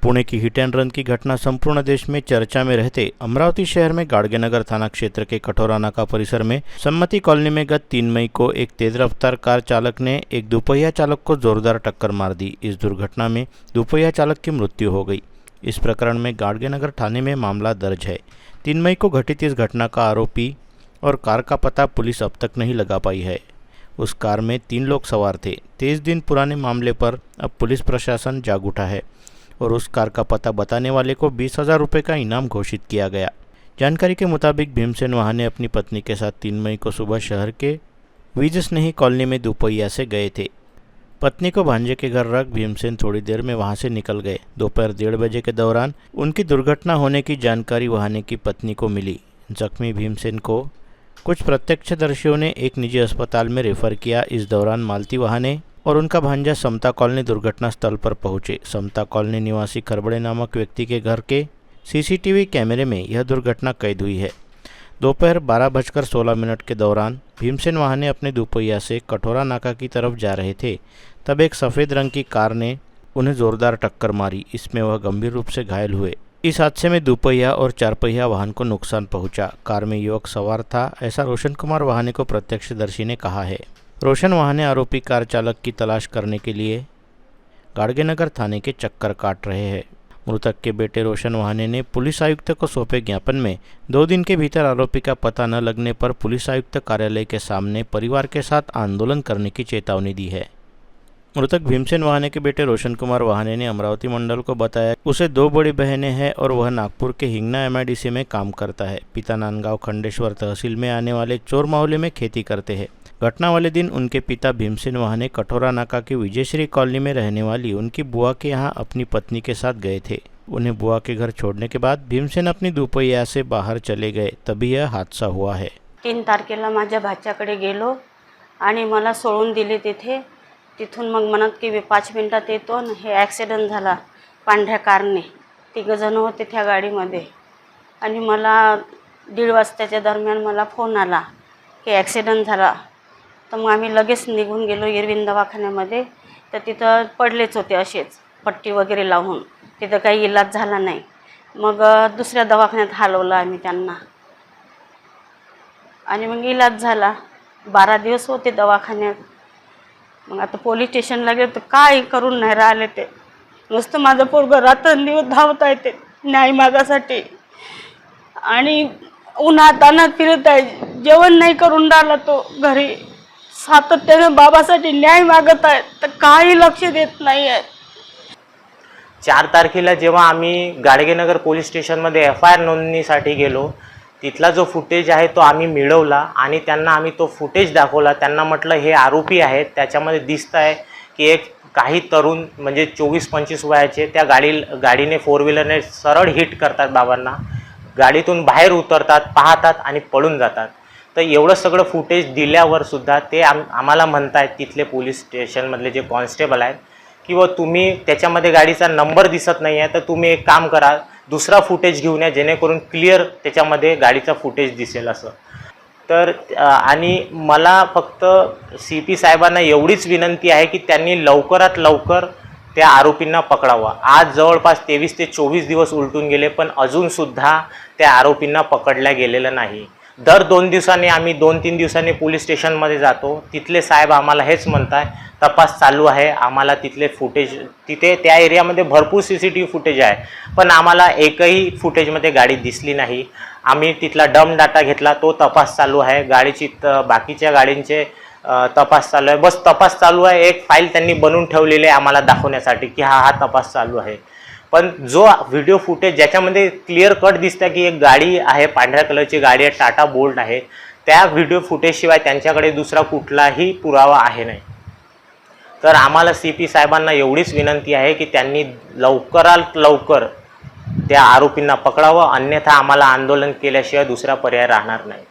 पुणे की hit end run की घटना संपूर्ण देश में चर्चा में रहते अमरावती शहर में गाड़गेनगर थाना क्षेत्र के कठोरा नाका परिसर में सम्मति कॉलोनी में गत 3 मई को एक तेज रफ्तार कार चालक ने एक दोपहिया चालक को जोरदार टक्कर मार दी। इस दुर्घटना में दोपहिया चालक की मृत्यु हो गई। इस प्रकरण में गाड़गेनगर थाने में मामला दर्ज है। 3 मई को घटित इस घटना का आरोपी और कार का पता पुलिस अब तक नहीं लगा पाई है। उस कार में 3 लोग सवार थे। 23 दिन पुराने मामले पर अब पुलिस प्रशासन जाग उठा है और उस कार का पता बताने वाले को 20,000 रुपये का इनाम घोषित किया गया। जानकारी के मुताबिक भीमसेन वाहने अपनी पत्नी के साथ 3 मई को सुबह शहर के विजय स्नेही कॉलोनी में दोपहिया से गए थे। पत्नी को भांजे के घर रख भीमसेन थोड़ी देर में वहां से निकल गए। दोपहर 1:30 बजे के दौरान उनकी दुर्घटना होने की जानकारी वाहने की पत्नी को मिली। जख्मी भीमसेन को कुछ प्रत्यक्षदर्शियों ने एक निजी अस्पताल में रेफर किया। इस दौरान मालती वाहने और उनका भांजा समता कॉलोनी दुर्घटना स्थल पर पहुंचे। समता कॉलोनी निवासी खरबड़े नामक व्यक्ति के घर के सीसीटीवी कैमरे में यह दुर्घटना कैद हुई है। दोपहर 12:16 के दौरान भीमसेन वाहने अपने दोपहिया से कठोरा नाका की तरफ जा रहे थे, तब एक सफ़ेद रंग की कार ने उन्हें जोरदार टक्कर मारी। इसमें वह गंभीर रूप से घायल हुए। इस हादसे में दोपहिया और 4 पहिया वाहन को नुकसान पहुंचा। कार में युवक सवार था, ऐसा रोशन कुमार वाहने को प्रत्यक्षदर्शी ने कहा है। रोशन वाहने आरोपी कार चालक की तलाश करने के लिए गाड़गेनगर थाने के चक्कर काट रहे हैं। मृतक के बेटे रोशन वाहने ने पुलिस आयुक्त को सौंपे ज्ञापन में 2 दिन के भीतर आरोपी का पता न लगने पर पुलिस आयुक्त कार्यालय के सामने परिवार के साथ आंदोलन करने की चेतावनी दी है। मृतक भीमसेन वाहने के बेटे रोशन कुमार वाहने ने अमरावती मंडल को बताया उसे 2 बड़ी बहनें हैं और वह नागपुर के हिंगना MIDC में काम करता है। पिता नांदगांव खंडेश्वर तहसील में आने वाले चोर माहौले में खेती करते हैं। घटना वाले दिन उनके पिता भीमसेन वाहने कठोरा नाका की विजयश्री कॉलोनी में रहने वाली उनकी बुआ के यहाँ अपनी पत्नी के साथ गए थे। उन्हें बुआ के घर छोड़ने के बाद भीमसेन अपनी दोपहिया से बाहर चले गए, तभी यह हादसा हुआ है। 3 तारखेला माझ्या भाच्याकडे गेलो आणि मला सोडून दिले तिथे। तिथून मग म्हणत की 5 मिनिटात येतो आणि हे ॲक्सिडेंट झाला पांढऱ्या कारने। 3 जण होते त्या गाडीमध्ये आणि मला 1:30 वाजताच्या दरम्यान मला फोन आला की ॲक्सिडेंट झाला। तर मग आम्ही लगेच निघून गेलो इरविन दवाखान्यामध्ये। तर तिथं पडलेच होते असेच पट्टी वगैरे लावून, तिथं काही इलाज झाला नाही। मग दुसऱ्या दवाखान्यात हलवलं आम्ही त्यांना आणि मग इलाज झाला। 12 दिवस होते दवाखान्यात। मग आता पोलीस स्टेशनला गेलो तर काय करून नाही राहिले ते। नुसतं माझं पोरगं रात्रंदिवस धावत आहे ते न्याय मागासाठी आणि उन्हातान्हात फिरत आहे। जेवण नाही करून राहिला तो घरी, सातत्याने बाबासाठी न्याय मागत आहे तर काही लक्ष देत नाही आहे। 4 तारखेला जेव्हा आम्ही गाडगेनगर पोलीस स्टेशनमध्ये FIR नोंदणीसाठी गेलो, तिथला जो फुटेज आहे तो आम्ही मिळवला आणि त्यांना आम्ही तो फुटेज दाखवला। त्यांना म्हटलं हे आरोपी आहेत, त्याच्यामध्ये दिसत आहे की एक काही तरुण म्हणजे 24-25 वयाचे त्या गाडीने 4 व्हीलरने सरळ हिट करतात बाबांना, गाडीतून बाहेर उतरतात, पाहतात आणि पळून जातात। तर एवढं सगळं फुटेज दिल्यावर सुद्धा ते आम्हाला म्हणतायत तिथले पोलीस स्टेशनमधले जे कॉन्स्टेबल आहेत की व तुम्ही त्याच्यामध्ये गाडीचा नंबर दिसत नाही आहे, तर तुम्ही एक काम करा, दुसरा फुटेज घेऊन या जेणेकरून क्लिअर त्याच्यामध्ये गाडीचा फुटेज दिसेल असं। तर आणि मला फक्त CP साहेबांना एवढीच विनंती आहे की त्यांनी लवकरात लवकर त्या आरोपींना पकडावं। आज जवळपास 23 ते 24 दिवस उलटून गेले पण अजूनसुद्धा त्या आरोपींना पकडल्या गेलेलं नाही। दर 2 दिवसांनी आम्ही 2-3 दिवसांनी पोलीस स्टेशनमध्ये जातो, तिथले साहेब आम्हाला हेच म्हणतात तपास चालू आहे। आम्हाला तिथले फुटेज तिथे त्या एरियामध्ये भरपूर CCTV फुटेज आहे पण आम्हाला एकही फुटेजमध्ये गाडी दिसली नाही। आम्ही तिथला डम डाटा घेतला, तो तपास चालू आहे। गाडीची बाकीच्या गाडींचे तपास चालू आहे, बस तपास चालू आहे। एक फाईल त्यांनी बनवून ठेवलेली आहे आम्हाला दाखवण्यासाठी की हा तपास चालू आहे। पण जो व्हिडिओ फुटेज ज्याच्यामध्ये क्लिअर कट दिसतं की एक गाडी आहे, पांढऱ्या कलरची गाडी आहे, टाटा बोल्ट आहे, त्या व्हिडिओ फुटेजशिवाय त्यांच्याकडे दुसरा कुठलाही पुरावा आहे नाही। तर आम्हाला CP साहेबांना एवढीच विनंती आहे की त्यांनी लवकरात लवकर त्या आरोपींना पकडावं, अन्यथा आम्हाला आंदोलन केल्याशिवाय दुसरा पर्याय राहणार नाही।